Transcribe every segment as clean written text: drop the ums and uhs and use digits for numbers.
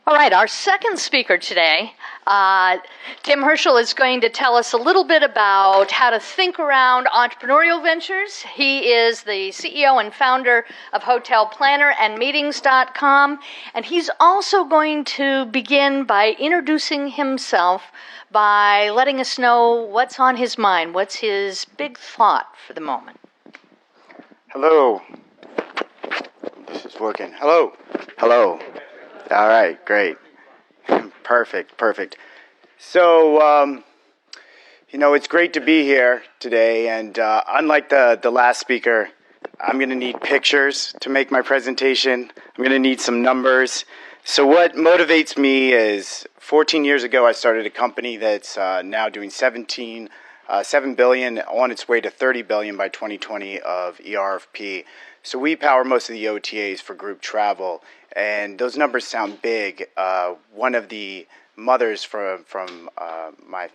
All right, our second speaker today, Tim Hentschel, is going to tell us a little bit about how to think around entrepreneurial ventures. He is the CEO and founder of hotelplannerandmeetings.com, and he's also going to begin by introducing himself by letting us know what's on his mind, what's his big thought for the moment. Hello. This is working. Hello. Hello. All right, great. Perfect. So, it's great to be here today, and unlike the last speaker, I'm going to need pictures to make my presentation. I'm going to need some numbers. So what motivates me is 14 years ago, I started a company that's now doing $7 billion, on its way to $30 billion by 2020 of ERFP. So we power most of the OTAs for group travel, and those numbers sound big. One of the mothers from my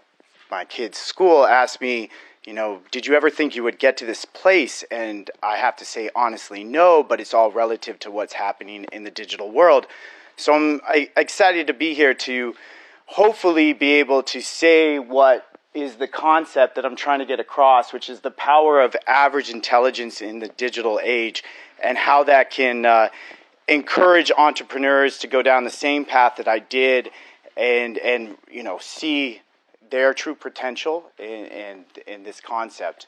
kid's school asked me, did you ever think you would get to this place? And I have to say honestly, no, but it's all relative to what's happening in the digital world. So I'm excited to be here to hopefully be able to say what is the concept that I'm trying to get across, which is the power of average intelligence in the digital age, and how that can encourage entrepreneurs to go down the same path that I did, and see their true potential in this concept.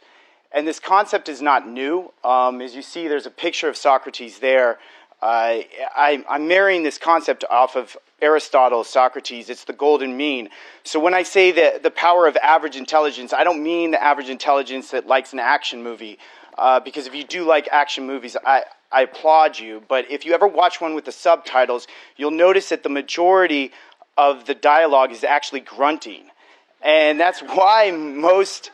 And this concept is not new. As you see, there's a picture of Socrates there. I'm marrying this concept off of Aristotle's Socrates. It's the golden mean. So when I say that the power of average intelligence, I don't mean the average intelligence that likes an action movie, because if you do like action movies, I applaud you. But if you ever watch one with the subtitles, you'll notice that the majority of the dialogue is actually grunting. And that's why most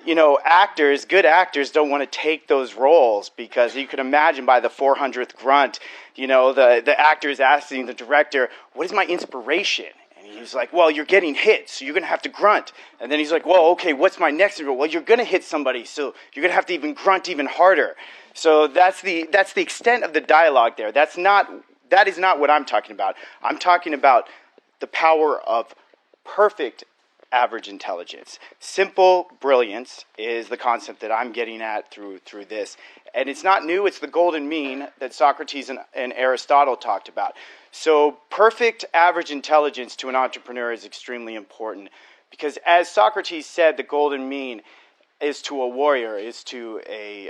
good actors don't want to take those roles, because you can imagine by the 400th grunt, the actor is asking the director, what is my inspiration? And he's like, well, you're getting hit, so you're going to have to grunt. And then he's like, well, okay, what's my next? Well, you're going to hit somebody, so you're going to have to even grunt even harder. So that's the extent of the dialogue there. That is not what I'm talking about. I'm talking about the power of perfect average intelligence. Simple brilliance is the concept that I'm getting at through this. And it's not new, it's the golden mean that Socrates and Aristotle talked about. So perfect average intelligence to an entrepreneur is extremely important, because as Socrates said, the golden mean is to a warrior, is to a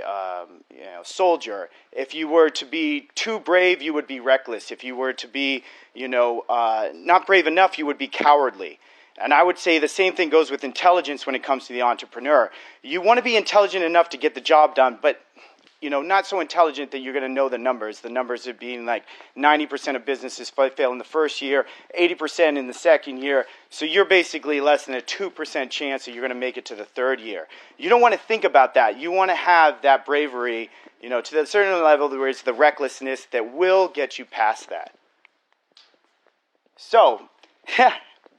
soldier. If you were to be too brave, you would be reckless. If you were to be not brave enough, you would be cowardly. And I would say the same thing goes with intelligence when it comes to the entrepreneur. You want to be intelligent enough to get the job done, but not so intelligent that you're going to know the numbers. The numbers are being like 90% of businesses fail in the first year, 80% in the second year. So you're basically less than a 2% chance that you're going to make it to the third year. You don't want to think about that. You want to have that bravery, to a certain level where it's the recklessness that will get you past that. So,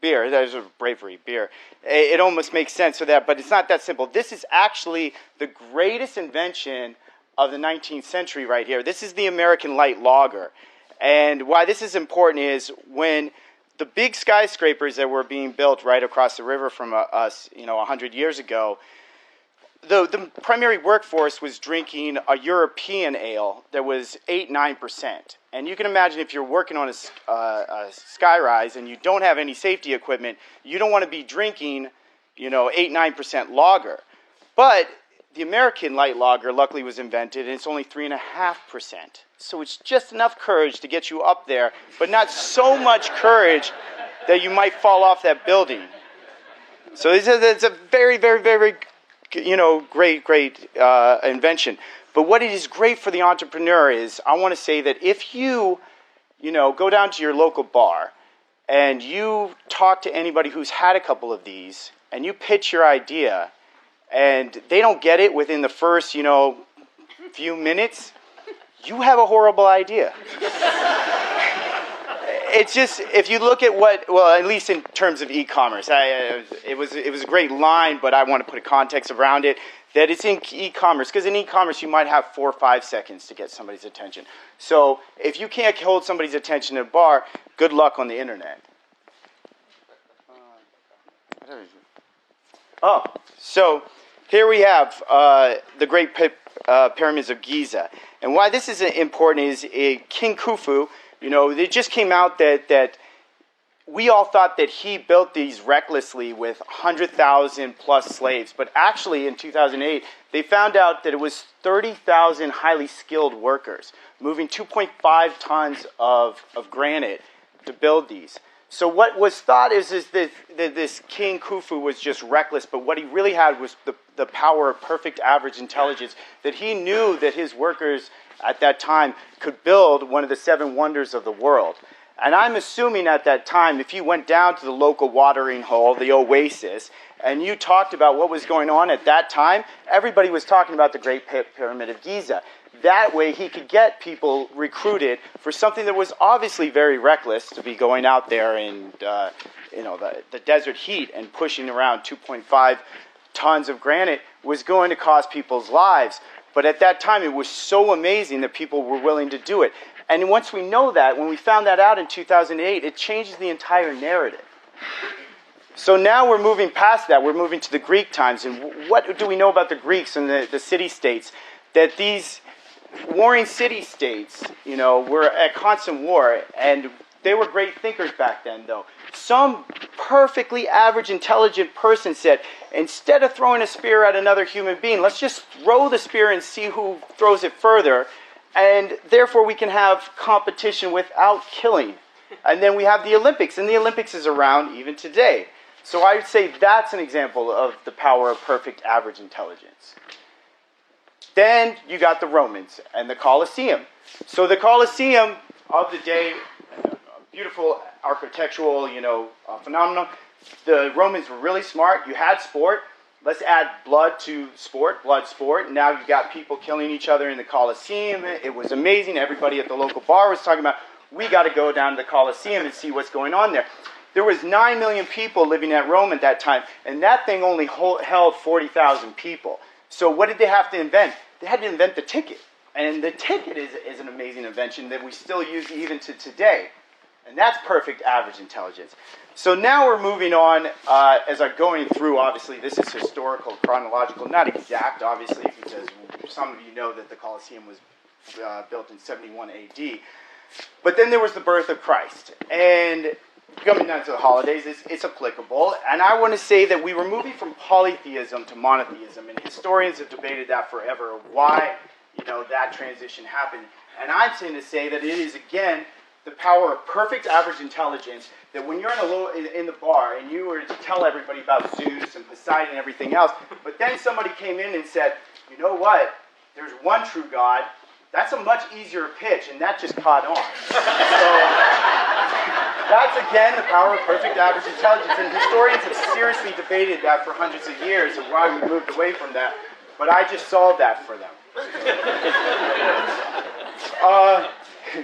beer, that is a bravery, beer. It almost makes sense for that, but it's not that simple. This is actually the greatest invention of the 19th century right here. This is the American light lager. And why this is important is when the big skyscrapers that were being built right across the river from us, 100 years ago, the primary workforce was drinking a European ale that was 8-9%. And you can imagine if you're working on a skyrise and you don't have any safety equipment, you don't want to be drinking, 8-9% lager. But the American light lager luckily was invented, and it's only 3.5%. So it's just enough courage to get you up there, but not so much courage that you might fall off that building. So it's a very, very, very great invention. But what it is great for the entrepreneur is, I want to say that if you, go down to your local bar and you talk to anybody who's had a couple of these and you pitch your idea and they don't get it within the first, few minutes, you have a horrible idea. It's just, if you look at at least in terms of e-commerce, it was a great line, but I want to put a context around it. that it's in e-commerce, because in e-commerce you might have 4 or 5 seconds to get somebody's attention. So if you can't hold somebody's attention in a bar, good luck on the internet. Oh, so here we have the Great Pyramids of Giza. And why this is important is King Khufu, it just came out that we all thought that he built these recklessly with 100,000 plus slaves. But actually in 2008, they found out that it was 30,000 highly skilled workers moving 2.5 tons of granite to build these. So what was thought is that this King Khufu was just reckless, but what he really had was the power of perfect average intelligence, that he knew that his workers at that time could build one of the 7 wonders of the world. And I'm assuming at that time, if you went down to the local watering hole, the oasis, and you talked about what was going on at that time, everybody was talking about the Great Pyramid of Giza. That way he could get people recruited for something that was obviously very reckless, to be going out there in the desert heat and pushing around 2.5 tons of granite was going to cost people's lives. But at that time it was so amazing that people were willing to do it. And once we know that, when we found that out in 2008, it changes the entire narrative. So now we're moving past that. We're moving to the Greek times. And what do we know about the Greeks and the city-states? That these warring city-states, were at constant war. And they were great thinkers back then, though. Some perfectly average, intelligent person said, instead of throwing a spear at another human being, let's just throw the spear and see who throws it further. And therefore we can have competition without killing. And then we have the Olympics, and the Olympics is around even today. So I would say that's an example of the power of perfect average intelligence. Then you got the Romans and the Colosseum. So the Colosseum of the day, beautiful architectural, phenomenon. The Romans were really smart. You had sport. Let's add blood sport. Now you got people killing each other in the Colosseum. It was amazing. Everybody at the local bar was talking about, we got to go down to the Colosseum and see what's going on there. There was 9 million people living at Rome at that time, and that thing only held 40,000 people. So what did they have to invent? They had to invent the ticket. And the ticket is an amazing invention that we still use even to today. And that's perfect average intelligence. So now we're moving on, as I'm going through, obviously, this is historical, chronological, not exact, obviously, because some of you know that the Colosseum was built in 71 AD. But then there was the birth of Christ. And coming down to the holidays, it's applicable. And I want to say that we were moving from polytheism to monotheism, and historians have debated that forever, why that transition happened. And I'm saying to say that it is, again, the power of perfect average intelligence, that when you're in the bar and you were to tell everybody about Zeus and Poseidon and everything else, but then somebody came in and said, you know what, there's one true God, that's a much easier pitch, and that just caught on. So that's, again, the power of perfect average intelligence, and historians have seriously debated that for hundreds of years and why we moved away from that, but I just solved that for them.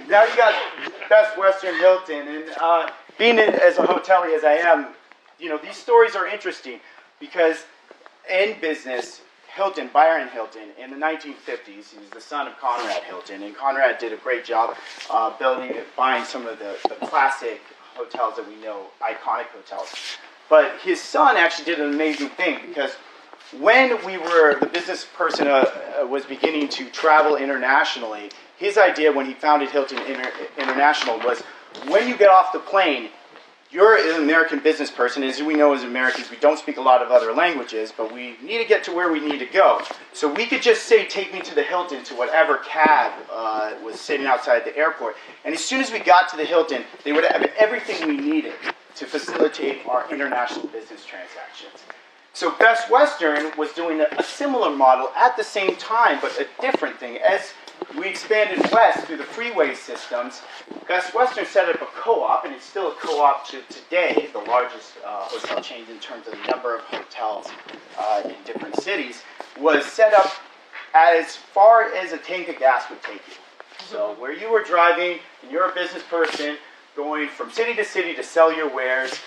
Now you got Best Western Hilton, and being as a hotelier as I am, these stories are interesting because in business, Byron Hilton, in the 1950s, he was the son of Conrad Hilton, and Conrad did a great job buying some of the classic hotels that we know, iconic hotels. But his son actually did an amazing thing, because when the business person was beginning to travel internationally, his idea when he founded Hilton International was, when you get off the plane, you're an American business person. As we know as Americans, we don't speak a lot of other languages, but we need to get to where we need to go. So we could just say, take me to the Hilton, to whatever cab was sitting outside the airport. And as soon as we got to the Hilton, they would have everything we needed to facilitate our international business transactions. So Best Western was doing a similar model at the same time, but a different thing. As we expanded west through the freeway systems, Best Western set up a co-op, and it's still a co-op to today, the largest hotel chain in terms of the number of hotels in different cities, was set up as far as a tank of gas would take you. So where you were driving, and you're a business person, going from city to sell your wares,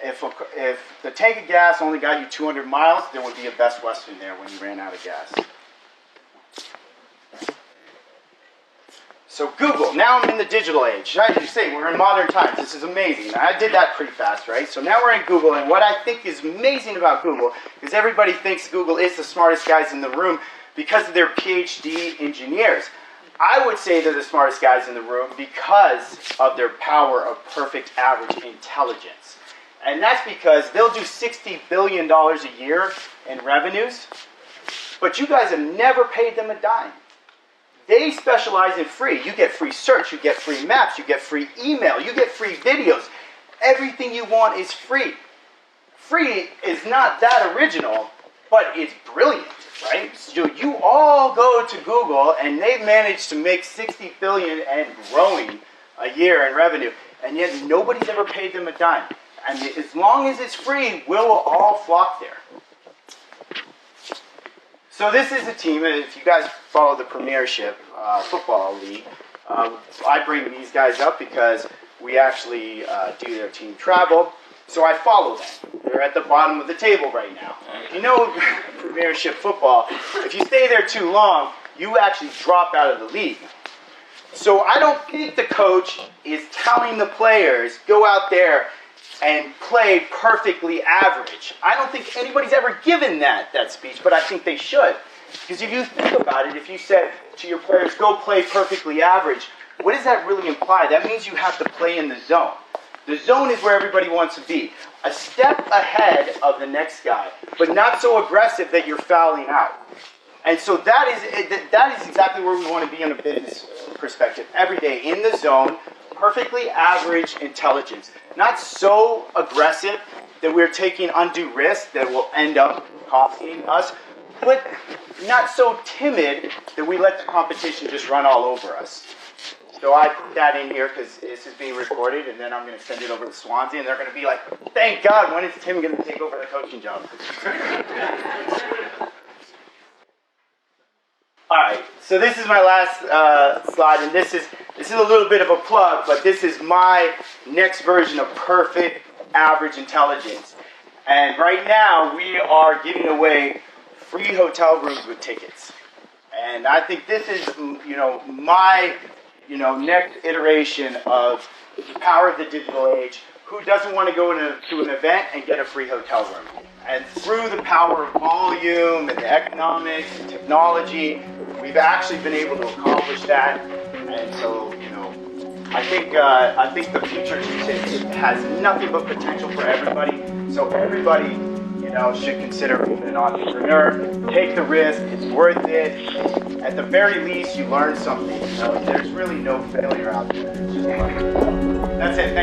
if the tank of gas only got you 200 miles, there would be a Best Western there when you ran out of gas. So Google, now I'm in the digital age. As you say, we're in modern times. This is amazing. I did that pretty fast, right? So now we're in Google, and what I think is amazing about Google is everybody thinks Google is the smartest guys in the room because of their PhD engineers. I would say they're the smartest guys in the room because of their power of perfect average intelligence. And that's because they'll do $60 billion a year in revenues, but you guys have never paid them a dime. They specialize in free. You get free search, you get free maps, you get free email, you get free videos. Everything you want is free. Free is not that original, but it's brilliant, right? So you all go to Google and they've managed to make $60 billion and growing a year in revenue, and yet nobody's ever paid them a dime. And as long as it's free, we'll all flock there. So this is a team, and if you guys follow the Premiership Football League, I bring these guys up because we actually do their team travel. So I follow them. They're at the bottom of the table right now. If you know Premiership football, if you stay there too long, you actually drop out of the league. So I don't think the coach is telling the players, go out there and play perfectly average. I don't think anybody's ever given that speech, but I think they should. Because if you think about it, if you said to your players, go play perfectly average, what does that really imply? That means you have to play in the zone. The zone is where everybody wants to be. A step ahead of the next guy, but not so aggressive that you're fouling out. And so that is exactly where we want to be in a business perspective. Every day in the zone, perfectly average intelligence. Not so aggressive that we're taking undue risk that will end up costing us, but not so timid that we let the competition just run all over us. So I put that in here because this is being recorded, and then I'm going to send it over to Swansea, and they're going to be like, thank God, when is Tim going to take over the coaching job? All right, so this is my last slide, and this is a little bit of a plug, but this is my next version of perfect average intelligence. And right now, we are giving away free hotel rooms with tickets. And I think this is, my, next iteration of the power of the digital age. Who doesn't want to go to an event and get a free hotel room? And through the power of volume and the economics and technology, we've actually been able to accomplish that. And so, I think the future has nothing but potential for everybody. So everybody, should consider being an entrepreneur. Take the risk; it's worth it. At the very least, you learn something. There's really no failure out there. That's it. Thank you.